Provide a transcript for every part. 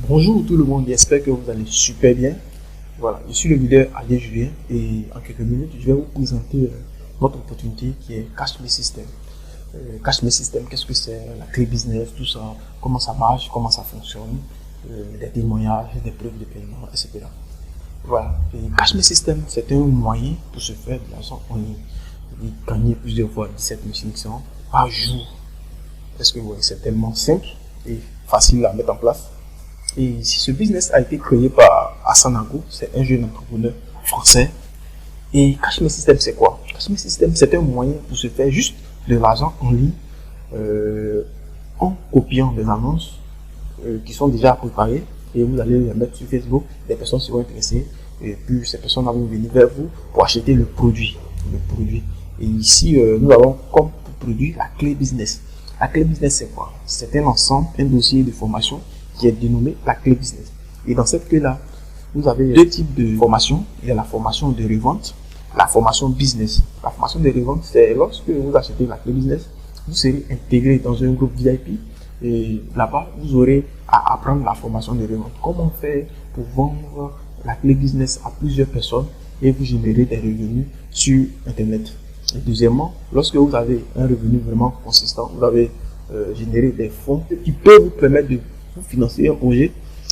Bonjour tout le monde, j'espère que vous allez super bien. Voilà, je suis le leader Adrien Julien et en quelques minutes, je vais vous présenter notre opportunité qui est Cash Me System. Cash Me System, qu'est-ce que c'est? La clé business, tout ça, comment ça marche, comment ça fonctionne, des témoignages, des preuves de paiement, etc. Voilà, et Cash Me System, c'est un moyen pour se faire de l'argent en ligne. Gagner plusieurs fois 17 500 par jour. Est-ce que vous voyez, c'est tellement simple et facile à mettre en place. Et si ce business a été créé par Hassan Ago, c'est un jeune entrepreneur français. Et Cash Me System, c'est quoi? Cash Me System, c'est un moyen pour se faire juste de l'argent en ligne en copiant des annonces qui sont déjà préparées et vous allez les mettre sur Facebook. Des personnes seront intéressées et puis ces personnes vont venir vers vous pour acheter le produit. Et ici, nous avons comme produit la clé business. La clé business, c'est quoi? C'est un ensemble, un dossier de formation qui est dénommé la clé business. Et dans cette clé-là, vous avez deux types de formation. Il y a la formation de revente, la formation business. La formation de revente, c'est lorsque vous achetez la clé business, vous serez intégré dans un groupe VIP et là-bas, vous aurez à apprendre la formation de revente. Comment faire pour vendre la clé business à plusieurs personnes et vous générer des revenus sur Internet. Et deuxièmement, lorsque vous avez un revenu vraiment consistant, vous avez généré des fonds qui peuvent vous permettre de vous financer un projet,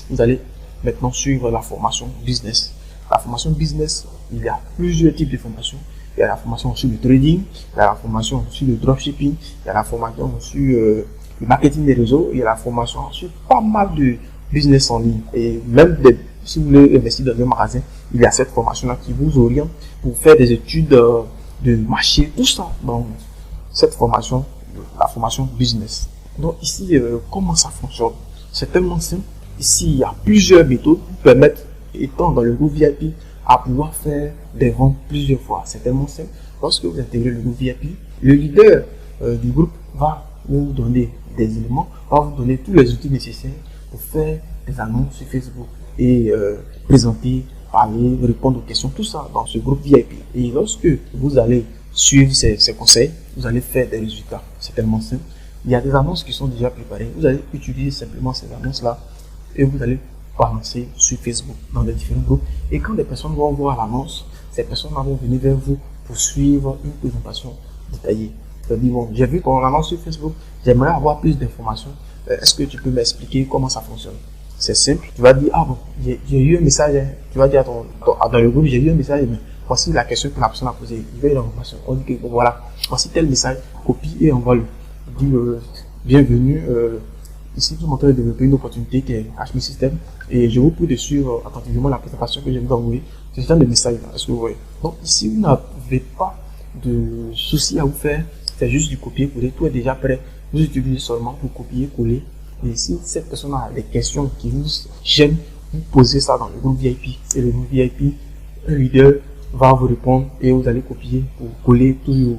vous allez maintenant suivre la formation business. La formation business, il y a plusieurs types de formations. Il y a la formation sur le trading, il y a la formation sur le dropshipping, il y a la formation sur le marketing des réseaux, il y a la formation sur pas mal de business en ligne. Et même si vous voulez investir dans un magasin, il y a cette formation-là qui vous oriente pour faire des études de marché, tout ça dans cette formation, la formation business. Donc ici, comment ça fonctionne? C'est tellement simple. Ici, il y a plusieurs méthodes qui permettent, étant dans le groupe VIP, à pouvoir faire des ventes plusieurs fois. C'est tellement simple. Lorsque vous intégrez le groupe VIP, le leader du groupe va vous donner des éléments, va vous donner tous les outils nécessaires pour faire des annonces sur Facebook et présenter, parler, répondre aux questions, tout ça dans ce groupe VIP. Et lorsque vous allez suivre ces conseils, vous allez faire des résultats. C'est tellement simple. Il y a des annonces qui sont déjà préparées. Vous allez utiliser simplement ces annonces-là et vous allez balancer sur Facebook dans les différents groupes. Et quand des personnes vont voir l'annonce, ces personnes vont venir vers vous pour suivre une présentation détaillée. C'est-à-dire, bon, j'ai vu ton annonce sur Facebook, j'aimerais avoir plus d'informations. Est-ce que tu peux m'expliquer comment ça fonctionne? C'est simple. Tu vas dire, ah bon, j'ai eu un message. Hein. Tu vas dire dans le groupe, j'ai eu un message, mais voici la question que la personne a posée. Il veut une information. On dit que bon, voilà, voici tel message, copie et envoie-le. Dit bienvenue, ici vous m'entendez développer une opportunité qui est Cash Me System et je vous prie de suivre attentivement la présentation que je vais vous envoyer. C'est ce genre de message là, est-ce que vous voyez? Donc ici vous n'avez pas de souci à vous faire, c'est juste du copier-coller, tout est déjà prêt, vous utilisez seulement pour copier-coller. Et si cette personne a des questions qui vous gênent, vous posez ça dans le groupe VIP et le groupe VIP, un leader va vous répondre et vous allez copier pour coller toujours.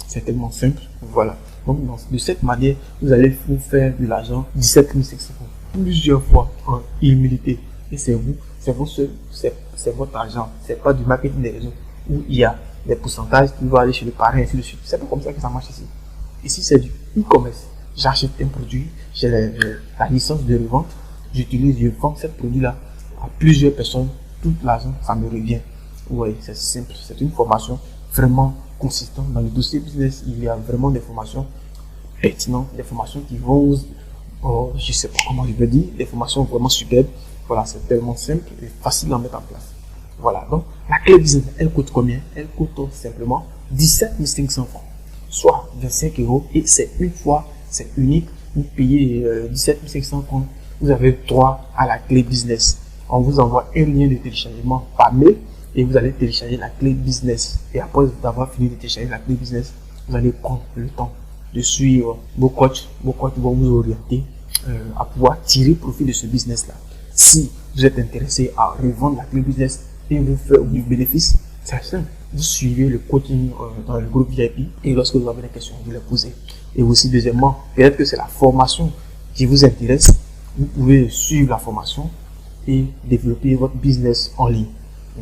C'est tellement simple, voilà. Donc, de cette manière, vous allez vous faire de l'argent 17 500 plusieurs fois en illimité. Et c'est vous, c'est votre argent. C'est pas du marketing des réseaux où il y a des pourcentages qui vont aller chez le parrain et ainsi de suite. C'est pas comme ça que ça marche ici. Ici, c'est du e-commerce. J'achète un produit, j'ai la licence de revente, je vends ce produit-là à plusieurs personnes. Tout l'argent, ça me revient. Oui, c'est simple. C'est une formation vraiment consistant. Dans le dossier business, il y a vraiment des formations pertinentes, des formations qui vont, je sais pas comment je veux dire, des formations vraiment superbes. Voilà, c'est tellement simple et facile à mettre en place. Voilà, donc la clé business, elle coûte combien? Elle coûte simplement 17 500 francs, soit 25 euros et c'est une fois, c'est unique. Vous payez 17 500 francs, vous avez droit à la clé business. On vous envoie un lien de téléchargement par mail. Et vous allez télécharger la clé business. Et après avoir fini de télécharger la clé business, vous allez prendre le temps de suivre vos coachs. Vos coachs vont vous orienter à pouvoir tirer profit de ce business-là. Si vous êtes intéressé à revendre la clé business et vous faire du bénéfice, c'est simple. Vous suivez le coaching dans le groupe VIP et lorsque vous avez des questions, vous les posez. Et aussi, deuxièmement, peut-être que c'est la formation qui vous intéresse. Vous pouvez suivre la formation et développer votre business en ligne.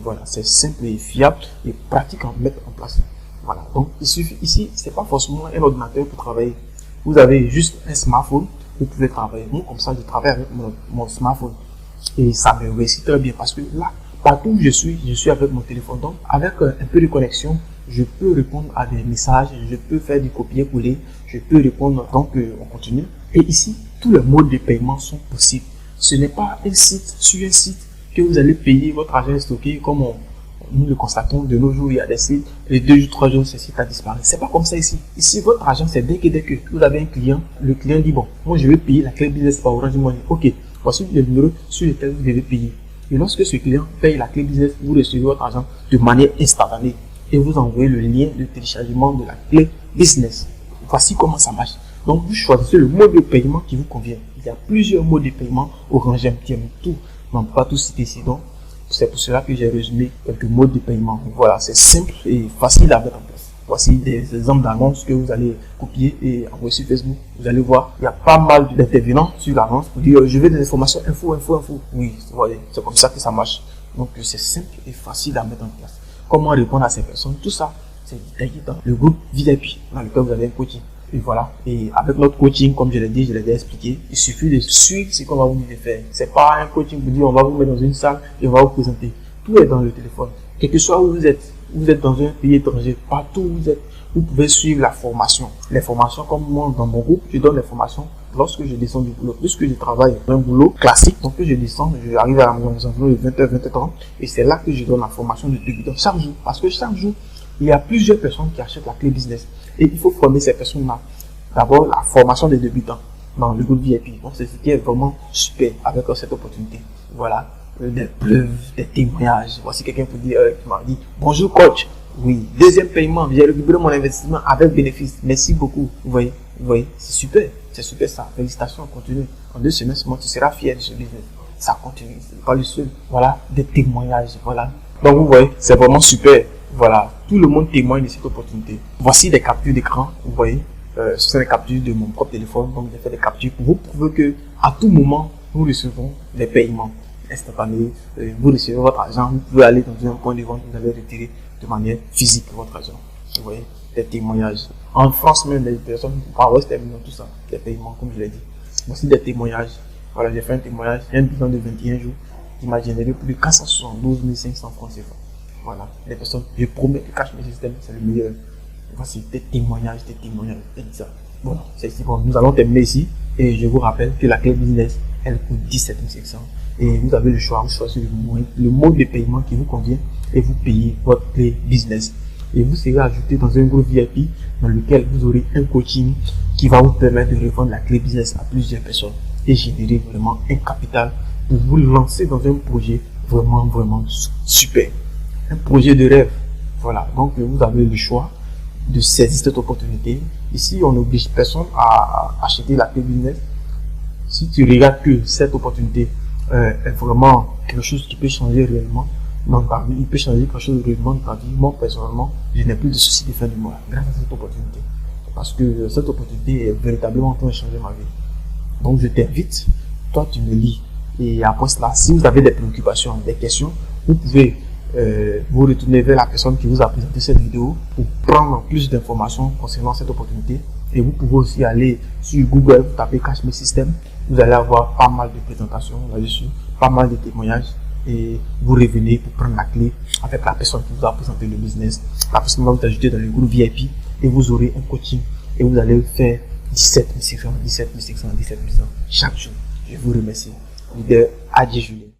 Voilà, c'est simple et fiable et pratique à mettre en place. Voilà, donc ici, c'est pas forcément un ordinateur pour travailler. Vous avez juste un smartphone, vous pouvez travailler. Moi, comme ça, je travaille avec mon smartphone. Et ça me réussit très bien parce que là, partout où je suis avec mon téléphone. Donc, avec un peu de connexion, je peux répondre à des messages, je peux faire du copier-coller, je peux répondre. Donc, on continue. Et ici, tous les modes de paiement sont possibles. Ce n'est pas un site sur un site que vous allez payer, votre argent est stocké comme nous le constatons de nos jours. Il y a des sites, les 2 jours, 3 jours, ce site a disparu. C'est pas comme ça ici. Ici, votre argent, c'est dès que vous avez un client, le client dit bon, moi je vais payer la clé business par Orange Money. Ok, voici le numéro sur lequel vous devez payer. Et lorsque ce client paye la clé business, vous recevez votre argent de manière instantanée et vous envoyez le lien de téléchargement de la clé business. Voici comment ça marche. Donc, vous choisissez le mode de paiement qui vous convient. Il y a plusieurs modes de paiement. Orange, MTN, tout. On ne peut pas tout citer ici. Donc, c'est pour cela que j'ai résumé quelques modes de paiement. Voilà, c'est simple et facile à mettre en place. Voici des exemples d'annonces que vous allez copier et envoyer sur Facebook. Vous allez voir, il y a pas mal d'intervenants sur l'annonce pour dire je veux des informations, info. Oui, c'est comme ça que ça marche. Donc, c'est simple et facile à mettre en place. Comment répondre à ces personnes, tout ça, c'est détaillé dans le groupe VIP dans lequel vous avez un coaching. Et voilà. Et avec notre coaching, comme je l'ai déjà expliqué, il suffit de suivre ce qu'on va vous dire de faire. C'est pas un coaching pour dire on va vous mettre dans une salle et on va vous présenter. Tout est dans le téléphone. Quel que soit où vous êtes dans un pays étranger, partout où vous êtes, vous pouvez suivre la formation. Les formations, comme moi dans mon groupe, je donne les formations lorsque je descends du boulot. Puisque je travaille dans un boulot classique, donc je descends, j'arrive à la maison aux environs de 20h, 20h30, et c'est là que je donne la formation de débutant chaque jour. Parce que chaque jour, il y a plusieurs personnes qui achètent la clé business. Et il faut former ces personnes-là. D'abord, la formation des débutants dans le groupe VIP. Donc, c'est ce qui est vraiment super avec cette opportunité. Voilà, des preuves, des témoignages. Voici quelqu'un qui m'a dit bonjour coach. Oui, deuxième paiement, j'ai récupéré mon investissement avec bénéfice. Merci beaucoup. Vous voyez, c'est super ça. Félicitations, continue. En 2 semaines, tu seras fier de ce business. Ça continue, c'est pas le seul. Voilà, des témoignages. Voilà. Donc, vous voyez, c'est vraiment super. Voilà, tout le monde témoigne de cette opportunité. Voici des captures d'écran, vous voyez. Ce sont des captures de mon propre téléphone, donc j'ai fait des captures pour vous prouver que à tout moment, nous recevons des paiements instantanés. Vous recevez votre argent, vous pouvez aller dans un point de vente, vous allez retirer de manière physique votre argent. Vous voyez, des témoignages. En France même, les personnes par West terminent tout ça, des paiements, comme je l'ai dit. Voici des témoignages. Voilà, j'ai fait un témoignage, il y a un bilan de 21 jours qui m'a généré plus de 472 500 francs CFA. Voilà, les personnes, je promets que Cash My System, c'est le meilleur. Voici des témoignages, ça. Bon, c'est ici. Bon, nous allons terminer ici. Et je vous rappelle que la clé business, elle coûte 17 500. Et vous avez le choix, vous choisissez le mode de paiement qui vous convient et vous payez votre clé business. Et vous serez ajouté dans un groupe VIP dans lequel vous aurez un coaching qui va vous permettre de revendre la clé business à plusieurs personnes et générer vraiment un capital pour vous lancer dans un projet vraiment super. Un projet de rêve. Voilà, donc vous avez le choix de saisir cette opportunité. Ici, on n'oblige personne à acheter la clé business. Si tu regardes que cette opportunité est vraiment quelque chose qui peut changer réellement dans ta vie, il peut changer quelque chose réellement dans ta vie. Moi, personnellement, je n'ai plus de soucis de fin du mois grâce à cette opportunité. Parce que cette opportunité est véritablement en train de changer ma vie. Donc, je t'invite, toi, tu me lis. Et après cela, si vous avez des préoccupations, des questions, vous pouvez vous retourner vers la personne qui vous a présenté cette vidéo pour prendre plus d'informations concernant cette opportunité. Et vous pouvez aussi aller sur Google, vous tapez Cash My System, vous allez avoir pas mal de présentations là-dessus, pas mal de témoignages et vous revenez pour prendre la clé avec la personne qui vous a présenté le business. La personne va vous ajouter dans le groupe VIP et vous aurez un coaching et vous allez faire 17 500 chaque jour. Je vous remercie. Leader Adji Julien.